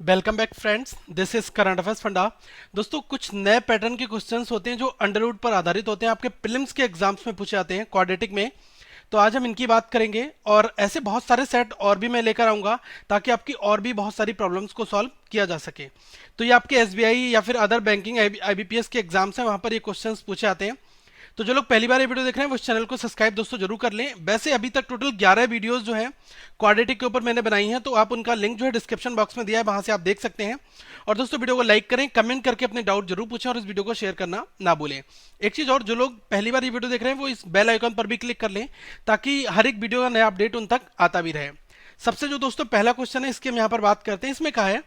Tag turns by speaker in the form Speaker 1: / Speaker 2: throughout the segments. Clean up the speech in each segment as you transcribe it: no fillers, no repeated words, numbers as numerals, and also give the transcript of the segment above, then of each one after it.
Speaker 1: Welcome back friends, this is current affairs funda. दोस्तों, कुछ नए पैटर्न के क्वेश्चंस होते हैं जो अंडर रूट पर आधारित होते हैं, आपके प्रीलिम्स के एग्जाम्स में पूछे जाते हैं क्वाड्रेटिक में। तो आज हम इनकी बात करेंगे और ऐसे बहुत सारे सेट और भी मैं लेकर आऊंगा ताकि आपकी और भी बहुत सारी प्रॉब्लम्स को सॉल्व किया जा सके। तो ये आपके एसबीआई या फिर अदर बैंकिंग आईबीपीएस के एग्जाम्स हैं, वहां पर ये क्वेश्चंस पूछे जाते हैं। तो जो लोग पहली बार ये वीडियो देख रहे हैं वो इस चैनल को सब्सक्राइब दोस्तों जरूर कर लें। वैसे अभी तक टोटल 11 वीडियोस जो हैं क्वाड्रेटिक के ऊपर मैंने बनाई हैं, तो आप उनका लिंक जो है डिस्क्रिप्शन बॉक्स में दिया है, वहां से आप देख सकते हैं। और दोस्तों, वीडियो को लाइक करें, कमेंट करके अपने डाउट जरूर पूछें और इस वीडियो को शेयर करना ना भूलें। एक चीज और, जो लोग पहली बार ये वीडियो देख रहे हैं वो इस बेल आइकन पर भी क्लिक कर लें ताकि हर एक वीडियो का नया अपडेट उन तक आता भी रहे। सबसे जो दोस्तों पहला क्वेश्चन है, इसकी हम यहाँ पर बात करते हैं। इसमें कहा है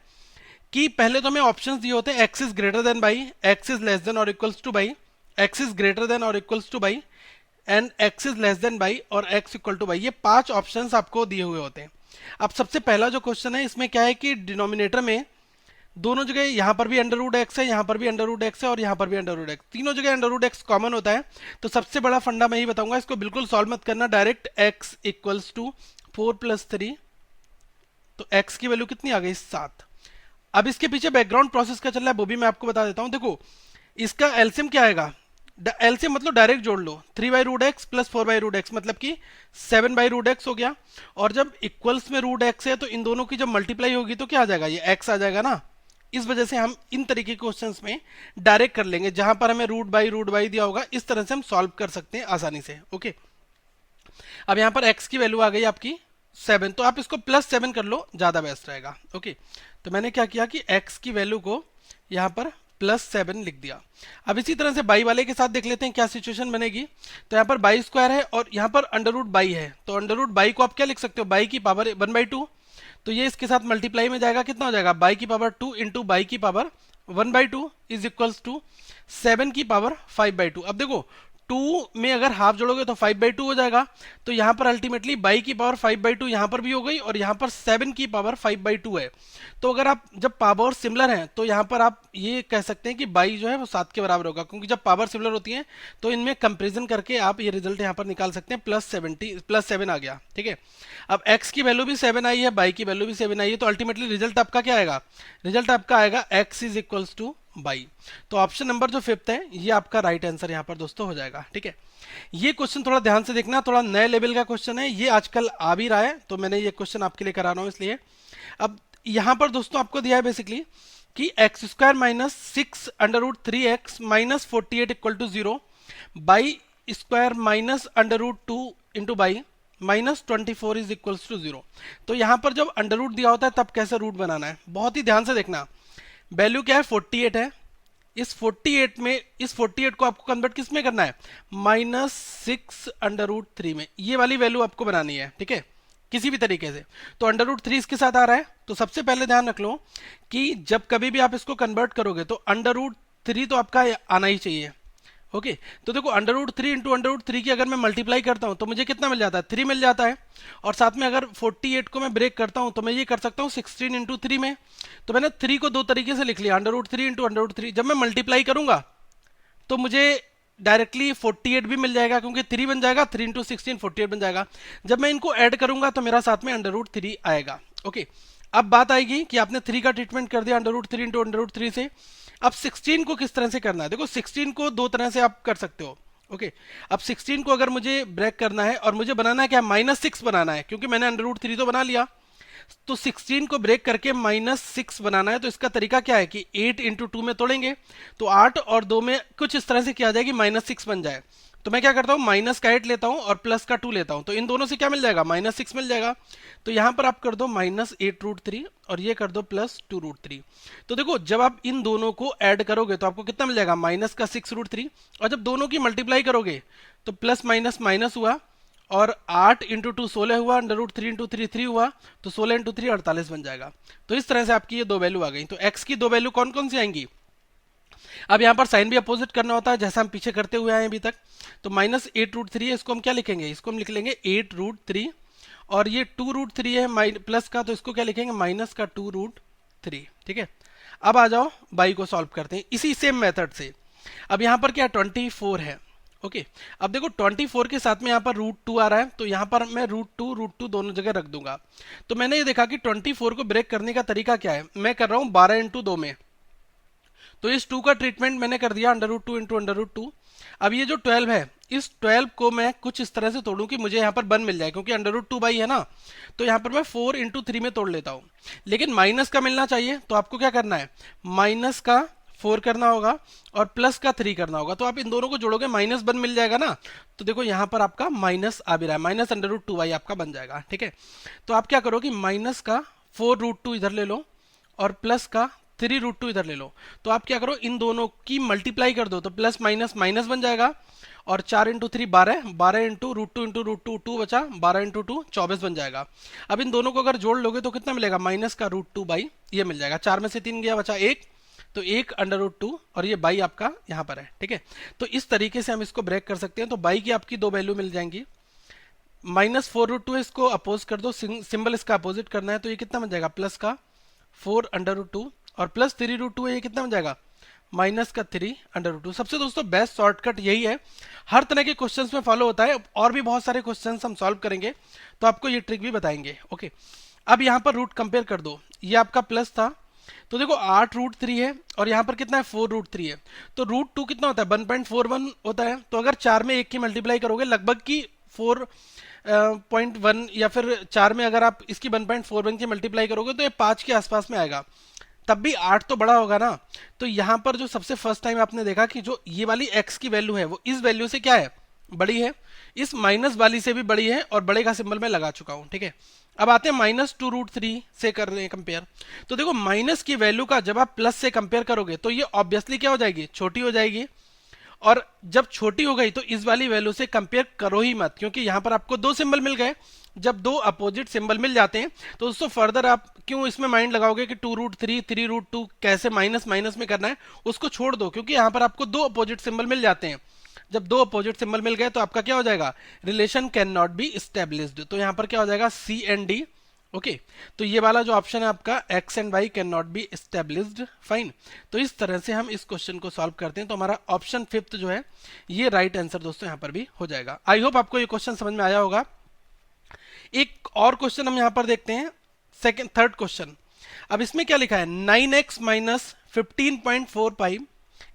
Speaker 1: कि पहले तो हमें ऑप्शंस दिए होते हैं x is greater than y, x is less than और equals to y, x is greater than और equals to y and x is less than y और एक्स इक्वल टू बाई। ये 5 ऑप्शंस आपको दिए हुए होते हैं। अब सबसे पहला जो क्वेश्चन है, इसमें क्या है कि डिनोमिनेटर में दोनों जगह यहां पर भी अंडर रूट एक्स है, यहां पर भी अंडर रूट एक्स है और यहां पर भी अंडर रूट एक्स, तीनों जगह अंडर रूट एक्स कॉमन होता है। तो सबसे बड़ा फंडा मैं ही बताऊंगा, इसको बिल्कुल सॉल्व मत करना, डायरेक्ट एक्स इक्वल्स टू 4+3। तो एक्स की वैल्यू कितनी आ गई? 7। अब इसके पीछे बैकग्राउंड प्रोसेस क्या चल रहा है वो भी मैं आपको बता देता हूं। देखो, इसका एलसीएम क्या आएगा? एलसीएम मतलब डायरेक्ट जोड़ लो, 3/√x प्लस 4/√x मतलब कि 7/√x हो गया। और जब इक्वल्स में रूट एक्स है तो इन दोनों की जब मल्टीप्लाई होगी तो क्या आ जाएगा? ये x आ जाएगा ना। इस वजह से हम इन तरीके के क्वेश्चंस में डायरेक्ट कर लेंगे, जहां पर हमें रूट बाई दिया होगा इस तरह से हम सॉल्व कर सकते हैं आसानी से। ओके, अब यहां पर x की वैल्यू आ गई आपकी 7, तो आप इसको +7 कर लो, ज्यादा बेस्ट रहेगा। ओके, तो मैंने क्या किया कि x की वैल्यू को यहां पर +7 लिख दिया। अब इसी तरह से बाई वाले के साथ देख लेते हैं क्या सिचुएशन बनेगी। तो यहाँ पर बाई स्क्वायर है और यहाँ पर अंडर रूट बाई है, तो अंडर रूट बाई को आप क्या लिख सकते हो? बाई की पावर 1/2। तो ये इसके साथ मल्टीप्लाई में जाएगा, कितना हो जाएगा? बाई की पावर 2 इंटू बाई की पावर 1/2 इज इक्वल्स टू 7 की पावर 5/2। अब देखो, 2 में अगर हाफ जोड़ोगे तो 5/2 हो जाएगा। तो यहां पर अल्टीमेटली बाई की पावर 5/2 यहां पर भी हो गई और यहां पर 7 की पावर 5/2 है। तो अगर आप जब पावर सिमिलर है तो यहां पर आप ये कह सकते हैं कि बाई जो है वो 7 के बराबर होगा, क्योंकि जब पावर सिमिलर होती है तो इनमें कंपेरिजन करके आप ये रिजल्ट यहां पर निकाल सकते हैं। +7 आ गया, ठीक है। अब x की वैल्यू भी 7 आई है, बाई की वैल्यू भी 7 आई है, तो अल्टीमेटली रिजल्ट आपका क्या आएगा? रिजल्ट आपका आएगा x is equals to by. तो ऑप्शन नंबर जो 5th है ये आपका राइट आंसर यहां पर दोस्तों हो जाएगा, ठीक है। ये क्वेश्चन थोड़ा ध्यान से देखना, थोड़ा नए लेवल का क्वेश्चन है, ये आजकल आ भी रहा है, तो मैंने ये क्वेश्चन आपके लिए करा रहा हूं इसलिए। अब यहां पर दोस्तों आपको दिया है बेसिकली कि x square minus 6√3x minus 48 equal to 0, y square minus √2 into y minus 24 is equals to 0। तो यहां पर जब अंडर रूट दिया होता है तब कैसे रूट बनाना है, बहुत ही ध्यान से देखना। वैल्यू क्या है? 48 है। इस 48 को आपको कन्वर्ट किस में करना है? -6√3 में। ये वाली वैल्यू आपको बनानी है, ठीक है, किसी भी तरीके से। तो √3 इसके साथ आ रहा है, तो सबसे पहले ध्यान रख लो कि जब कभी भी आप इसको कन्वर्ट करोगे तो √3 तो आपका आना ही चाहिए। ओके, तो देखो √3 इंटू √3 की अगर मैं मल्टीप्लाई करता हूं तो मुझे कितना मिल जाता है? 3 मिल जाता है। और साथ में अगर 48 को मैं ब्रेक करता हूं तो मैं ये कर सकता हूं 16 इंटू 3 में। तो मैंने 3 को दो तरीके से लिख लिया, √3 इंटू √3। जब मैं मल्टीप्लाई करूंगा तो मुझे डायरेक्टली 48 भी मिल जाएगा, क्योंकि 3 बन जाएगा, 3 इंटू 16 48 बन जाएगा। जब मैं इनको ऐड करूंगा तो मेरा साथ में √3 आएगा। ओके, अब बात आएगी कि आपने 3 का ट्रीटमेंट कर दिया √3 इंटू √3 से। अब 16 को किस तरह से करना है? देखो, 16 को दो तरह से आप कर सकते हो। ओके, अब 16 को अगर मुझे ब्रेक करना है और मुझे बनाना है क्या? -6 बनाना है, क्योंकि मैंने √3 तो बना लिया। तो 16 को ब्रेक करके -6 बनाना है। तो इसका तरीका क्या है कि 8 इंटू 2 में तोड़ेंगे, तो 8 और 2 में कुछ इस तरह से किया जाए कि -6 बन जाए। तो मैं क्या करता हूं, माइनस का 8 लेता हूं और प्लस का 2 लेता हूं, तो इन दोनों से क्या मिल जाएगा? -6 मिल जाएगा। तो यहां पर आप कर दो -8√3 और ये कर दो +2√3। तो देखो, जब आप इन दोनों को ऐड करोगे तो आपको कितना मिल जाएगा? -6√3। और जब दोनों की मल्टीप्लाई करोगे तो प्लस माइनस माइनस हुआ और 8 इंटू 2 16 हुआ, √3 इंटू 3 3 हुआ, तो 16 इंटू 3 48 बन जाएगा। तो इस तरह से आपकी ये दो वैल्यू आ गई। तो x की दो वैल्यू कौन कौन सी आएंगी? अब यहां पर साइन भी अपोजिट करना होता है, जैसा हम पीछे करते हुए आए अभी तक। तो -8√3 है, इसको हम क्या लिखेंगे? इसको हम लिख लेंगे 8√3। और ये 2√3 है प्लस का, तो इसको क्या लिखेंगे? माइनस का 2√3, ठीक है। अब आ जाओ बाई को सॉल्व करते हैं इसी सेम मेथड से। अब यहां पर क्या 24 है। ओके। अब देखो 24 के साथ में यहाँ पर √2 आ रहा है, तो यहाँ पर मैं √2 दोनों जगह रख दूंगा। तो मैंने ये देखा कि 24 को ब्रेक करने का तरीका क्या है, मैं कर रहा हूँ 12 × 2 में। तो इस 2 का ट्रीटमेंट मैंने कर दिया √2 × √2। अब ये जो 12 है, इस 12 को मैं कुछ इस तरह से तोड़ूं कि मुझे यहाँ पर 1 मिल जाए, क्योंकि √2 बाई है ना, तो यहाँ पर मैं 4 × 3 में तोड़ लेता हूँ। लेकिन माइनस का मिलना चाहिए, तो आपको क्या करना है, माइनस का 4 करना होगा और प्लस का 3 करना होगा। तो आप इन दोनों को जोड़ोगे, -1 मिल जाएगा ना। तो देखो यहाँ पर आपका माइनस आ भी रहा है, माइनस √2 बाई आपका बन जाएगा। ठीक है, तो आप क्या करो कि माइनस का 4 √2 इधर ले लो और प्लस का 3 √2 इधर ले लो। तो आप क्या करो, इन दोनों की मल्टीप्लाई कर दो, तो प्लस माइनस माइनस बन जाएगा। और 4 × 3 12, 12 × √2 × √2 2 बचा, 12 × 2 24 बन जाएगा। अब इन दोनों को अगर जोड़ लोगे तो कितना मिलेगा, माइनस का √2 बाई ये मिल जाएगा। 4 में से 3 गया, बचा 1, तो 1 √2 और ये बाई आपका यहाँ पर है। ठीक है, तो इस तरीके से हम इसको ब्रेक कर सकते हैं। तो बाई की आपकी 2 वैल्यू मिल जाएंगी। -4 √2 इसको अपोज कर दो, सिंबल इसका अपोजिट करना है, तो ये कितना बन जाएगा, प्लस का 4 √2 और प्लस 3 √2 है, ये कितना बन जाएगा, माइनस का 3 √2। सबसे दोस्तों बेस्ट शॉर्टकट यही है, हर तरह के क्वेश्चंस में फॉलो होता है। और भी बहुत सारे क्वेश्चंस हम सॉल्व करेंगे, तो आपको ये ट्रिक भी बताएंगे। ओके, अब यहाँ पर रूट कंपेयर कर दो, ये आपका प्लस था, तो देखो 8 √3 है और यहाँ पर कितना है, 4 √3 है। तो √2 कितना होता है, 1.41 होता है। तो अगर 4 में 1 की मल्टीप्लाई करोगे, लगभग की 4.1, या फिर 4 में अगर आप इसकी 1.41 की मल्टीप्लाई करोगे तो ये 5 के आसपास में आएगा। तब भी 8 तो बड़ा होगा ना। तो यहाँ पर जो सबसे फर्स्ट टाइम आपने देखा कि जो ये वाली x की वैल्यू है वो इस वैल्यू से क्या है, बड़ी है, इस माइनस वाली से भी बड़ी है, और बड़े का सिंबल मैं लगा चुका हूं। ठीक है, अब आते हैं -2 √3 से कर रहे हैं कंपेयर। तो देखो माइनस की वैल्यू का जब आप प्लस से कंपेयर करोगे तो ये ऑब्वियसली क्या हो जाएगी, छोटी हो जाएगी। और जब छोटी हो गई तो इस वाली वैल्यू से कंपेयर करो ही मत, क्योंकि यहां पर आपको 2 सिंबल मिल गए। जब 2 अपोजिट सिंबल मिल जाते हैं तो दोस्तों फर्दर आप क्यों इसमें माइंड लगाओगे कि 2 √3 3 √2 कैसे माइनस माइनस में करना है, उसको छोड़ दो, क्योंकि यहां पर आपको 2 अपोजिट सिंबल मिल जाते हैं। जब 2 अपोजिट सिंबल मिल गए तो आपका क्या हो जाएगा, relation can not be established. तो यहां पर क्या हो जाएगा, सी एंड डी। ओके, तो ये वाला जो ऑप्शन है आपका x and y can not be established, fine. तो इस तरह से हम इस क्वेश्चन को सॉल्व करते हैं। तो हमारा ऑप्शन 5 जो है ये राइट आंसर दोस्तों यहाँ पर भी हो जाएगा। आई होप आपको ये क्वेश्चन समझ में आया होगा। एक और क्वेश्चन हम यहाँ पर देखते हैं, थर्ड क्वेश्चन। अब इसमें क्या लिखा है, 9x minus 15.45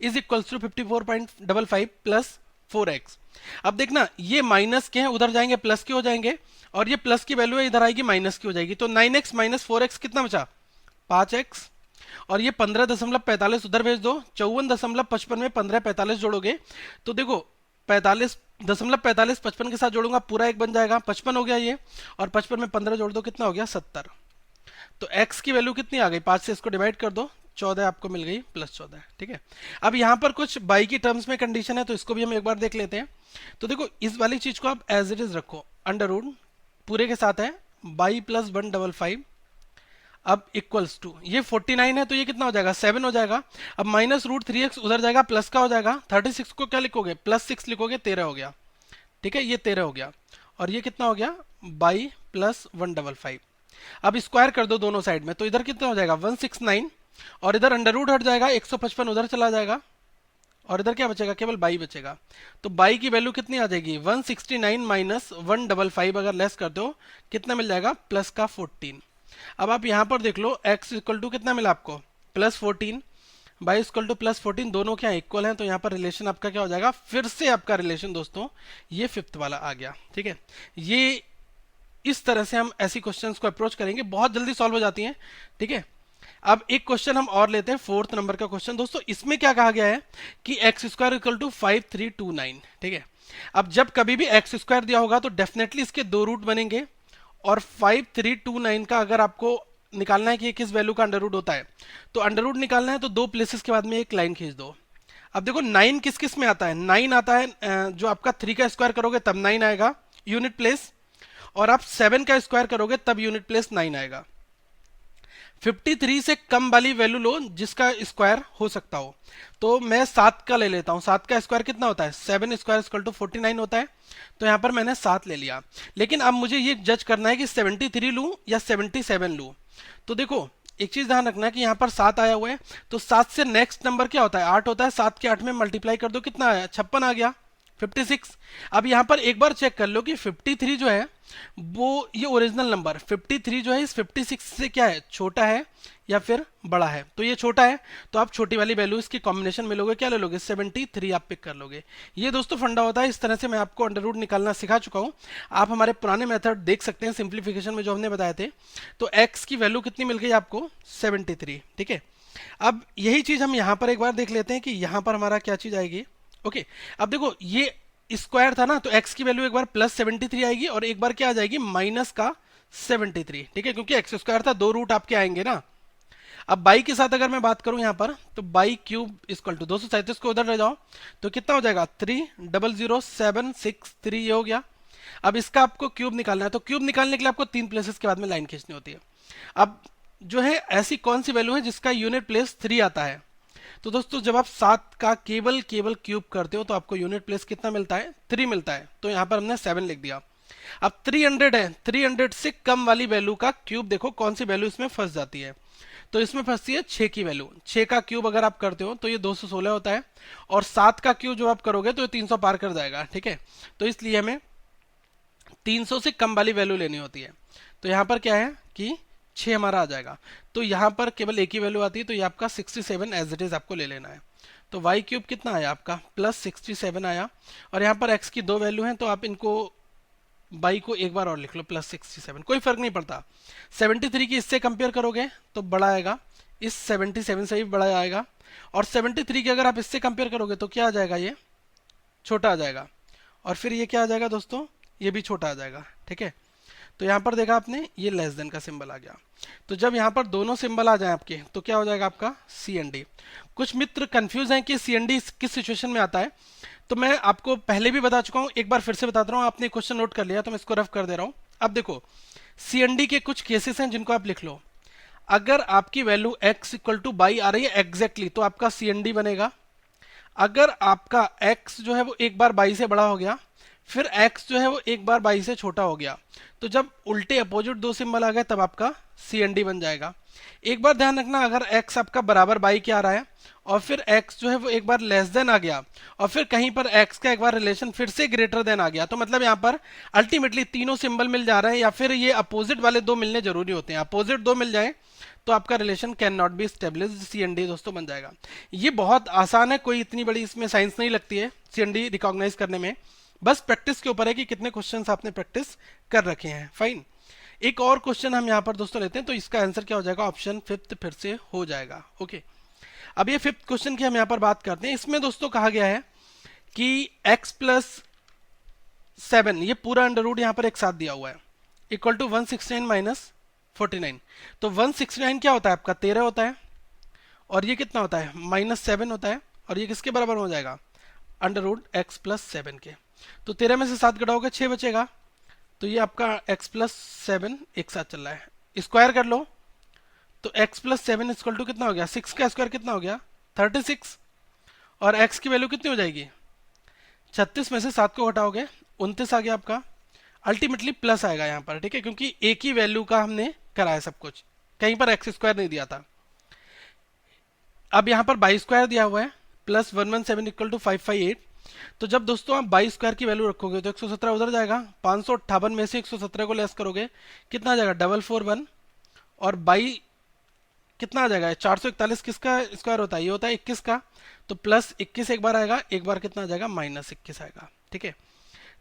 Speaker 1: is equals to 54.55 plus 4x। अब देखना ये माइनस के हैं, उधर जाएंगे प्लस के हो जाएंगे, और ये प्लस की वैल्यू है इधर आएगी माइनस की हो जाएगी। तो 9x माइनस 4x कितना बचा, 5x। और ये 15.45 उधर भेज दो, 54.55 में 15.45 जोड़ोगे तो देखो 45.45 55 के साथ जोड़ूंगा, पूरा एक बन जाएगा, 55 हो गया ये। और 55 में 15 जोड़ दो, कितना हो गया, 70। तो x की वैल्यू कितनी आ गई, 5 से इसको डिवाइड कर दो, 14 आपको मिल गई, प्लस 14। ठीक है, अब यहाँ पर कुछ बाई की टर्म्स में कंडीशन है, तो इसको भी हम एक बार देख लेते हैं। तो देखो इस वाली चीज को आप एज इट इज रखो, अंडर रूट पूरे के साथ है बाई प्लस 155, अब इक्वल्स टू ये 49 है, तो ये कितना हो जाएगा, 7 हो जाएगा। अब -√3x उधर जाएगा, प्लस का हो जाएगा। 36 को क्या लिखोगे, +6 लिखोगे, 13 हो गया। ठीक है, ये 13 हो गया। और ये कितना हो गया, बाई प्लस 155। अब स्क्वायर कर दो दोनों साइड में, तो इधर कितना हो जाएगा, 169, और इधर अंडर रूट हट जाएगा, 155 उधर चला जाएगा, और इधर क्या बचेगा, केवल बाई बचेगा। तो बाई की वैल्यू कितनी आ जाएगी, 169 माइनस 155 अगर लेस करते हो कितना मिल जाएगा, प्लस का 14। अब आप यहां पर देख लो x इक्वल टू कितना मिला आपको, +14, बाई इक्वल टू +14, दोनों क्या इक्वल हैं। तो यहाँ पर रिलेशन आपका क्या हो जाएगा, फिर से आपका रिलेशन दोस्तों ये 5th वाला आ गया। ठीक है, ये इस तरह से हम ऐसी क्वेश्चंस को अप्रोच करेंगे, बहुत जल्दी सॉल्व हो जाती हैं। ठीक है, अब एक क्वेश्चन हम और लेते हैं, 4th नंबर का क्वेश्चन। दोस्तों इसमें क्या कहा गया है कि x² इक्वल टू 5329। ठीक है, अब जब कभी भी x² दिया होगा तो डेफिनेटली इसके 2 रूट बनेंगे, और 5329 का अगर आपको निकालना है कि किस वैल्यू का अंडर रूट होता है, तो अंडर रूट निकालना है तो 2 प्लेसेस के बाद में एक लाइन खींच दो। अब देखो 9 किस किस में आता है, 9 आता है जो आपका 3 का स्क्वायर करोगे तब 9 आएगा यूनिट प्लेस, और आप 7 का स्क्वायर करोगे तब यूनिट प्लेस 9 आएगा। 53 से कम वाली वैल्यू लो जिसका स्क्वायर हो सकता हो, तो मैं 7 का ले लेता हूं। 7 का स्क्वायर कितना होता है, 7 स्क्वायर इक्वल टू 49 होता है। तो यहां पर मैंने 7 ले लिया, लेकिन अब मुझे ये जज करना है कि 73 लूं या 77 लूं। तो देखो एक चीज ध्यान रखना है कि यहाँ पर 7 आया हुआ है, तो 7 से नेक्स्ट नंबर क्या होता है, 8 होता है। 7 के 8 में मल्टीप्लाई कर दो, कितना आया, 56 आ गया। 56। अब यहाँ पर एक बार चेक कर लो कि 53 जो है वो ये ओरिजिनल नंबर 53 जो है इस 56 से क्या है, छोटा है या फिर बड़ा है। तो ये छोटा है तो आप छोटी वाली वैल्यू इसकी कॉम्बिनेशन में लोगे, क्या ले लोगे, 73 आप पिक कर लोगे। ये दोस्तों फंडा होता है। इस तरह से मैं आपको अंडर रूट निकालना सिखा चुका हूँ। आप हमारे पुराने मेथड देख सकते हैं सिंप्लीफिकेशन में जो हमने बताए थे। तो एक्स की वैल्यू कितनी मिल गई आपको, 73। ठीक है, अब यही चीज हम यहाँ पर एक बार देख लेते हैं कि यहाँ पर हमारा क्या चीज आएगी। ओके, अब देखो ये स्क्वायर था ना, तो x की वैल्यू एक बार प्लस 73 आएगी और एक बार क्या आ जाएगी, माइनस का 73। ठीक है, क्योंकि एक्स स्क्वायर था, दो रूट आपके आएंगे ना। अब बाई के साथ अगर मैं बात करूं यहाँ पर, तो बाई क्यूब इक्वल टू 237 को उधर ले जाओ तो कितना हो जाएगा, 300763 ये हो गया। अब इसका आपको क्यूब निकालना है, तो क्यूब निकालने के लिए आपको 3 प्लेसेस के बाद में लाइन खींचनी होती है। अब जो है ऐसी कौन सी वैल्यू है जिसका यूनिट प्लेस 3 आता है, तो दोस्तों जब आप 7 का केवल क्यूब करते हो तो आपको यूनिट प्लेस कितना मिलता है, 3 मिलता है। तो यहाँ पर हमने 7 लिख दिया। अब 300 है, 300 से कम वाली वैल्यू का क्यूब देखो कौन सी वैल्यू इसमें फंस जाती है, तो इसमें फंसती है 6 की वैल्यू। 6 का क्यूब अगर आप करते हो तो ये 216 होता है, और 7 का क्यूब जो आप करोगे तो ये 300 पार कर जाएगा। ठीक है, तो इसलिए हमें 300 से कम वाली वैल्यू लेनी होती है। तो यहाँ पर क्या है कि 6 हमारा आ जाएगा, तो यहाँ पर केवल एक ही वैल्यू आती है, तो ये आपका 67 एज इट इज आपको ले लेना है। तो वाई क्यूब कितना आया आपका, प्लस 67 आया, और यहाँ पर एक्स की दो वैल्यू हैं तो आप इनको बाई को एक बार और लिख लो, प्लस 67, कोई फर्क नहीं पड़ता। 73 की इससे कंपेयर करोगे तो बड़ा आएगा, इस 77 से भी बड़ा आएगा, और 73 की अगर आप इससे कंपेयर करोगे तो क्या आ जाएगा, ये छोटा आ जाएगा, और फिर ये क्या आ जाएगा दोस्तों, ये भी छोटा आ जाएगा। ठीक है, तो यहाँ पर देखा आपने ये लेस देन का सिंबल आ गया। तो जब यहाँ पर दोनों सिंबल आ जाए आपके तो क्या हो जाएगा आपका सी एन डी। कुछ मित्र कंफ्यूज हैं कि सी एन डी किस सिचुएशन में आता है, तो मैं आपको पहले भी बता चुका हूँ, एक बार फिर से बताता रहा हूँ। आपने क्वेश्चन नोट कर लिया तो मैं इसको रफ कर दे रहा हूँ। अब देखो सी एन डी के कुछ केसेस हैं जिनको आप लिख लो। अगर आपकी value x equal to y आ रही है एग्जैक्टली तो आपका सी एन डी बनेगा। अगर आपका x जो है वो एक बार बाई से बड़ा हो गया, फिर x जो है वो एक बार बाई से छोटा हो गया, तो जब उल्टे अपोजिट दो सिंबल आ गए तब आपका सी एन डी बन जाएगा। एक बार ध्यान रखना, अगर x आपका बराबर बाई के आ रहा है और फिर x जो है वो एक बार लेस देन आ गया और फिर कहीं पर x का एक बार रिलेशन फिर से ग्रेटर देन आ गया, तो मतलब यहाँ पर अल्टीमेटली तीनों सिंबल मिल जा रहे हैं या फिर ये अपोजिट वाले दो मिलने जरूरी होते हैं। अपोजिट दो मिल जाए तो आपका relation can not be established, सी एन डी दोस्तों बन जाएगा। ये बहुत आसान है, कोई इतनी बड़ी इसमें साइंस नहीं लगती है सी एन डी रिकॉग्नाइज करने में, बस प्रैक्टिस के ऊपर है कि कितने क्वेश्चंस आपने प्रैक्टिस कर रखे हैं। फाइन, एक और क्वेश्चन हम यहाँ पर दोस्तों लेते हैं, तो इसका आंसर क्या हो जाएगा, ऑप्शन फिफ्थ फिर से हो जाएगा। ओके, अब ये फिफ्थ क्वेश्चन की हम यहाँ पर बात करते हैं। इसमें दोस्तों कहा गया है कि x प्लस 7 ये पूरा अंडर रूट यहाँ पर एक साथ दिया हुआ है इक्वल टू 169 माइनस 49। तो 169 क्या होता है आपका 13 होता है, और ये कितना होता है माइनस 7 होता है, और ये किसके बराबर हो जाएगा अंडर रूट एक्स प्लस 7 के। तो 13 में से 7 घटाओगे 6 बचेगा, तो ये आपका x प्लस 7 एक साथ चल रहा है, स्क्वायर कर लो तो x प्लस 7 इक्वल टू कितना हो गया, 6 का स्क्वायर कितना हो गया 36, और x की वैल्यू कितनी हो जाएगी 36 में से 7 को घटाओगे 29 आ गया आपका, अल्टीमेटली प्लस आएगा यहाँ पर। ठीक है, क्योंकि एक ही वैल्यू का हमने कराया सब कुछ, कहीं पर एक्स स्क्वायर नहीं दिया था। अब यहाँ पर बाई स्क्वायर दिया हुआ है प्लस 117 इक्वल टू 558। तो जब दोस्तों आप बाई स्क्वायर की वैल्यू रखोगे तो 117 उधर जाएगा, 558 में से 117 को लेस करोगे कितना आ जाएगा 441, और बाई कितना आ जाएगा 441 किसका स्क्वायर होता है, ये होता है 21 का, तो प्लस 21 एक बार आएगा, एक बार कितना आ जाएगा माइनस 21 आएगा। ठीक है,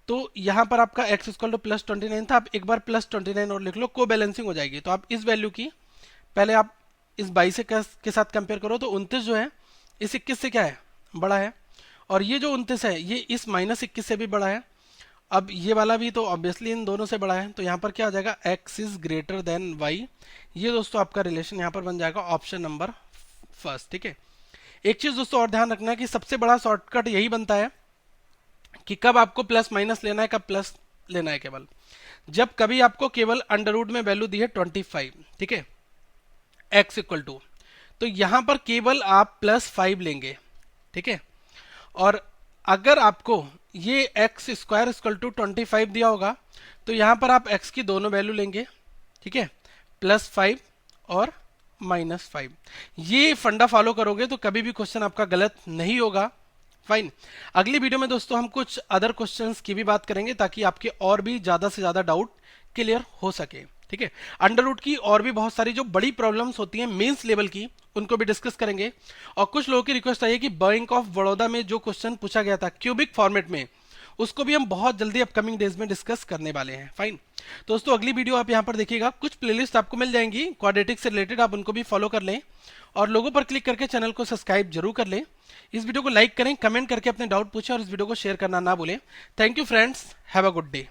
Speaker 1: तो यहाँ पर आपका x इक्वल टू प्लस 29 था, आप एक बार प्लस 29 और लिख लो, को बैलेंसिंग हो जाएगी। तो आप इस वैल्यू की पहले आप इस 22 से के साथ कंपेयर करो, तो 29 जो है इस 21 से क्या है बड़ा है, और ये जो 29 है ये इस माइनस 21 से भी बड़ा है। अब ये वाला भी तो ऑब्वियसली इन दोनों से बड़ा है, तो यहाँ पर क्या आ जाएगा x is greater then y। ये दोस्तों आपका रिलेशन यहाँ पर बन जाएगा ऑप्शन नंबर फर्स्ट। ठीक है, एक चीज दोस्तों और ध्यान रखना है कि सबसे बड़ा शॉर्टकट यही बनता है कि कब आपको प्लस माइनस लेना है, कब प्लस लेना है, केवल जब कभी आपको केवल अंडर रूट में वैल्यू दी है 25। ठीक है, x इक्वल टू, तो यहां पर केवल आप प्लस 5 लेंगे। ठीक है, और अगर आपको ये एक्स स्क्वायर इक्वल टू 25 दिया होगा तो यहां पर आप x की दोनों वैल्यू लेंगे। ठीक है, प्लस 5 और माइनस 5, ये फंडा फॉलो करोगे तो कभी भी क्वेश्चन आपका गलत नहीं होगा। फाइन। अगली वीडियो में दोस्तों हम कुछ अदर क्वेश्चंस की भी बात करेंगे ताकि आपके और भी ज्यादा से ज्यादा डाउट क्लियर हो सके। ठीक है, अंडर रूट की और भी बहुत सारी जो बड़ी प्रॉब्लम्स होती हैं मेंस लेवल की, उनको भी डिस्कस करेंगे। और कुछ लोगों की रिक्वेस्ट आई है कि बैंक ऑफ बड़ौदा में जो क्वेश्चन पूछा गया था क्यूबिक फॉर्मेट में, उसको भी हम बहुत जल्दी अपकमिंग डेज में डिस्कस करने वाले हैं। फाइन दोस्तों, अगली वीडियो आप यहाँ पर देखिएगा, कुछ प्लेलिस्ट आपको मिल जाएंगी क्वाड्रेटिक से रिलेटेड, आप उनको भी फॉलो कर लें और लोगों पर क्लिक करके चैनल को सब्सक्राइब जरूर कर लें। इस वीडियो को लाइक करें, कमेंट करके अपने डाउट पूछें और इस वीडियो को शेयर करना ना भूलें। Thank you friends, have a good day.